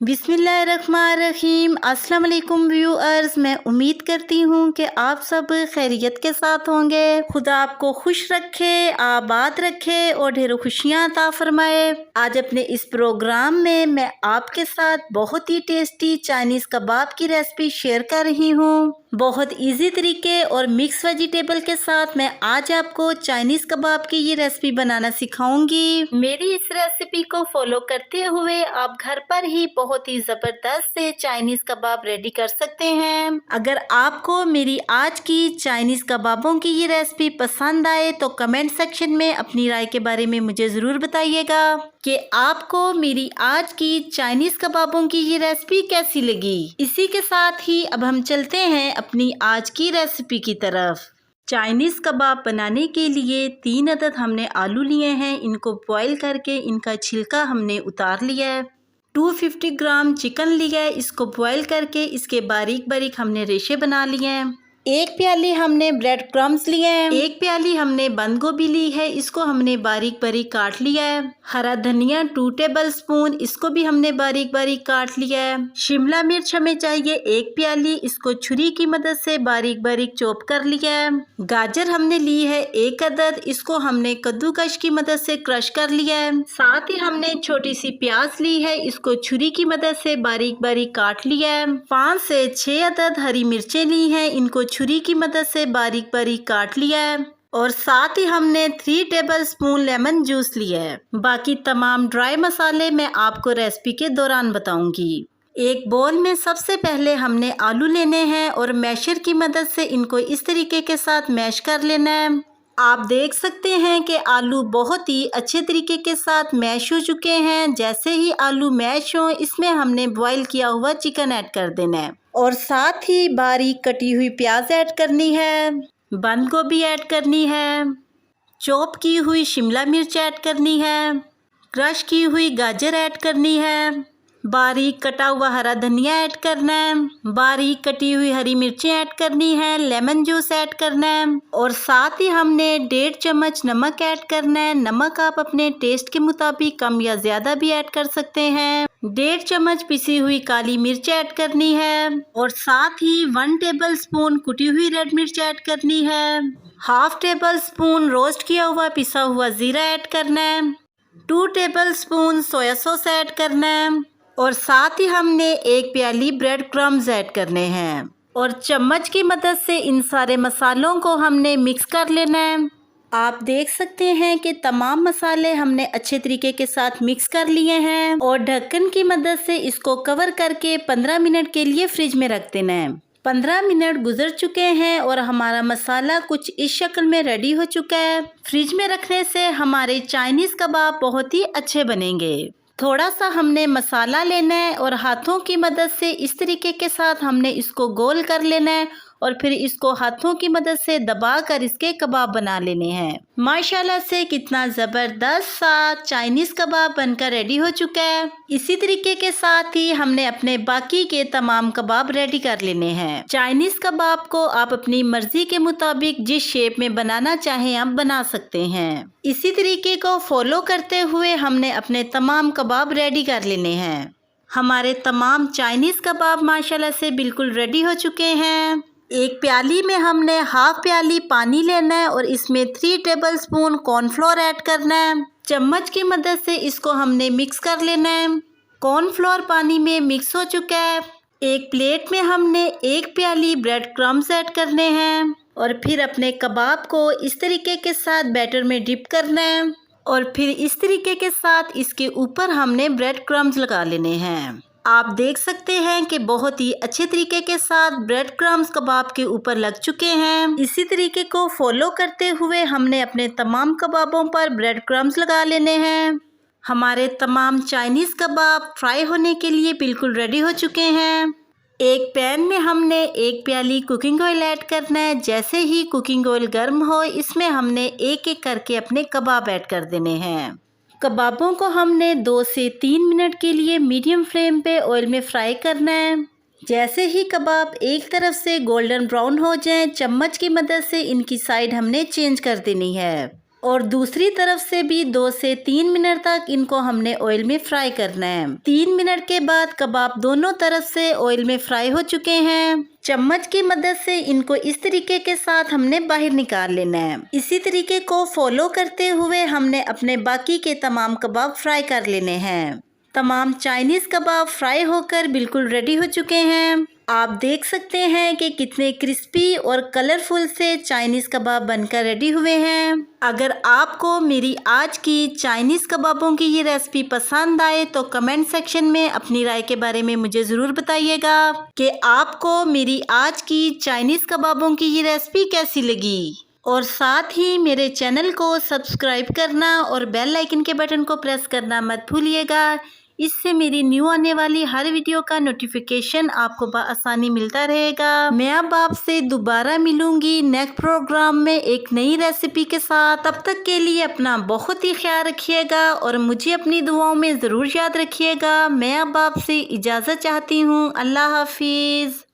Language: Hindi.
बिस्मिल्लाहिर्रहमानिर्रहीम। अस्सलाम वालेकुम व्यूअर्स, मैं उम्मीद करती हूँ कि आप सब खैरियत के साथ होंगे। खुदा आपको खुश रखे, आबाद रखे और ढेरों खुशियाँ अता फरमाए। आज अपने इस प्रोग्राम में मैं आपके साथ बहुत ही टेस्टी चाइनीज़ कबाब की रेसिपी शेयर कर रही हूँ। बहुत इजी तरीके और मिक्स वेजिटेबल के साथ मैं आज आपको चाइनीज़ कबाब की ये रेसिपी बनाना सिखाऊंगी। मेरी इस रेसिपी को फॉलो करते हुए आप घर पर ही बहुत ही ज़बरदस्त से चाइनीज़ कबाब रेडी कर सकते हैं। अगर आपको मेरी आज की चाइनीज़ कबाबों की ये रेसिपी पसंद आए तो कमेंट सेक्शन में अपनी राय के बारे में मुझे ज़रूर बताइएगा कि आपको मेरी आज की चाइनीज़ कबाबों की ये रेसिपी कैसी लगी। इसी के साथ ही अब हम चलते हैं अपनी आज की रेसिपी की तरफ। चाइनीज़ कबाब बनाने के लिए 3 अदद हमने आलू लिए हैं। इनको बॉईल करके इनका छिलका हमने उतार लिया है। 250 ग्राम चिकन लिया है, इसको बॉईल करके इसके बारीक बारीक हमने रेशे बना लिए हैं। 1 प्याली हमने ब्रेड क्रम्स लिए हैं। 1 प्याली हमने बंद गोभी ली है, इसको हमने बारीक बारीक काट लिया है। हरा धनिया 2 टेबल स्पून, इसको भी हमने बारीक बारीक काट लिया है। शिमला मिर्च हमें चाहिए 1 प्याली, इसको छुरी की मदद से बारीक बारीक चॉप कर लिया है। गाजर हमने ली है 1 अदद, इसको हमने कद्दूकश की मदद से क्रश कर लिया है। साथ ही हमने छोटी सी प्याज ली है, इसको छुरी की मदद से बारीक बारीक काट लिया है। 5 से 6 अदद हरी मिर्चें ली हैं, इनको छुरी की मदद से बारीक बारीक काट लिया है। और साथ ही हमने 3 टेबल स्पून लेमन जूस लिया है। बाकी तमाम ड्राई मसाले मैं आपको रेसिपी के दौरान बताऊंगी। एक बोल में सबसे पहले हमने आलू लेने हैं और मैशर की मदद से इनको इस तरीके के साथ मैश कर लेना है। आप देख सकते हैं कि आलू बहुत ही अच्छे तरीके के साथ मैश हो चुके हैं। जैसे ही आलू मैश हो, इसमें हमने बॉईल किया हुआ चिकन ऐड कर देना है और साथ ही बारीक कटी हुई प्याज ऐड करनी है, बंद गोभी ऐड करनी है, चॉप की हुई शिमला मिर्च ऐड करनी है, क्रश की हुई गाजर ऐड करनी है, बारीक कटा हुआ हरा धनिया ऐड करना है, बारीक कटी हुई हरी मिर्चें ऐड करनी है, लेमन जूस ऐड करना है और साथ ही हमने 1.5 चम्मच नमक ऐड करना है। नमक आप अपने टेस्ट के मुताबिक कम या ज़्यादा भी ऐड कर सकते हैं। 1.5 चम्मच पिसी हुई काली मिर्च ऐड करनी है और साथ ही 1 टेबल स्पून कुटी हुई रेड मिर्च ऐड करनी है। 1/2 टेबल स्पून रोस्ट किया हुआ पिसा हुआ ज़ीरा ऐड करना है। 2 table spoon soya sauce add करना है और साथ ही हमने 1 प्याली ब्रेड क्रम्स ऐड करने हैं और चम्मच की मदद से इन सारे मसालों को हमने मिक्स कर लेना है। आप देख सकते हैं कि तमाम मसाले हमने अच्छे तरीके के साथ मिक्स कर लिए हैं और ढक्कन की मदद से इसको कवर करके 15 मिनट के लिए फ्रिज में रख देना है। 15 मिनट गुजर चुके हैं और हमारा मसाला कुछ इस शक्ल में रेडी हो चुका है। फ्रिज में रखने से हमारे चाइनीज़ कबाब बहुत ही अच्छे बनेंगे। थोड़ा सा हमने मसाला लेना है और हाथों की मदद से इस तरीके के साथ हमने इसको गोल कर लेना है और फिर इसको हाथों की मदद से दबाकर इसके कबाब बना लेने हैं। माशाल्लाह से कितना ज़बरदस्त सा चाइनीज़ कबाब बनकर रेडी हो चुका है। इसी तरीके के साथ ही हमने अपने बाकी के तमाम कबाब रेडी कर लेने हैं। चाइनीज़ कबाब को आप अपनी मर्जी के मुताबिक जिस शेप में बनाना चाहें आप बना सकते हैं। इसी तरीके को फॉलो करते हुए हमने अपने तमाम कबाब रेडी कर लेने हैं। हमारे तमाम चाइनीज़ कबाब माशाल्लाह से बिल्कुल रेडी हो चुके हैं। एक प्याली में हमने 1/2 प्याली पानी लेना है और इसमें 3 टेबल स्पून कॉर्नफ्लोर ऐड करना है। चम्मच की मदद से इसको हमने मिक्स कर लेना है। कॉर्नफ्लोर पानी में मिक्स हो चुका है। एक प्लेट में हमने 1 प्याली ब्रेड क्रम्स ऐड करने हैं और फिर अपने कबाब को इस तरीके के साथ बैटर में डिप करना है और फिर इस तरीके के साथ इसके ऊपर हमने ब्रेड क्रम्स लगा लेने हैं। आप देख सकते हैं कि बहुत ही अच्छे तरीके के साथ ब्रेड क्रम्स कबाब के ऊपर लग चुके हैं। इसी तरीके को फॉलो करते हुए हमने अपने तमाम कबाबों पर ब्रेड क्रम्स लगा लेने हैं। हमारे तमाम चाइनीज़ कबाब फ्राई होने के लिए बिल्कुल रेडी हो चुके हैं। एक पैन में हमने 1 प्याली कुकिंग ऑयल ऐड करना है। जैसे ही कुकिंग ऑयल गर्म हो, इसमें हमने एक एक करके अपने कबाब ऐड कर देने हैं। कबाबों को हमने 2 से 3 मिनट के लिए मीडियम फ्लेम पे ऑयल में फ्राई करना है। जैसे ही कबाब एक तरफ से गोल्डन ब्राउन हो जाएं, चम्मच की मदद से इनकी साइड हमने चेंज कर देनी है। और दूसरी तरफ से भी 2 से 3 मिनट तक इनको हमने ऑयल में फ्राई करना है। 3 मिनट के बाद कबाब दोनों तरफ से ऑयल में फ्राई हो चुके हैं। चम्मच की मदद से इनको इस तरीके के साथ हमने बाहर निकाल लेना है। इसी तरीके को फॉलो करते हुए हमने अपने बाकी के तमाम कबाब फ्राई कर लेने हैं। तमाम चाइनीज़ कबाब फ्राई होकर बिल्कुल रेडी हो चुके हैं। आप देख सकते हैं कि कितने क्रिस्पी और कलरफुल से चाइनीज़ कबाब बनकर रेडी हुए हैं। अगर आपको मेरी आज की चाइनीज़ कबाबों की ये रेसिपी पसंद आए तो कमेंट सेक्शन में अपनी राय के बारे में मुझे ज़रूर बताइएगा कि आपको मेरी आज की चाइनीज़ कबाबों की ये रेसिपी कैसी लगी। और साथ ही मेरे चैनल को सब्सक्राइब करना और बेल आइकन के बटन को प्रेस करना मत भूलिएगा। इससे मेरी न्यू आने वाली हर वीडियो का नोटिफिकेशन आपको बआसानी मिलता रहेगा। मैं अब आपसे दोबारा मिलूंगी नेक्स्ट प्रोग्राम में एक नई रेसिपी के साथ। तब तक के लिए अपना बहुत ही ख्याल रखिएगा और मुझे अपनी दुआओं में ज़रूर याद रखिएगा। मैं अब आपसे इजाज़त चाहती हूँ। अल्लाह हाफिज़।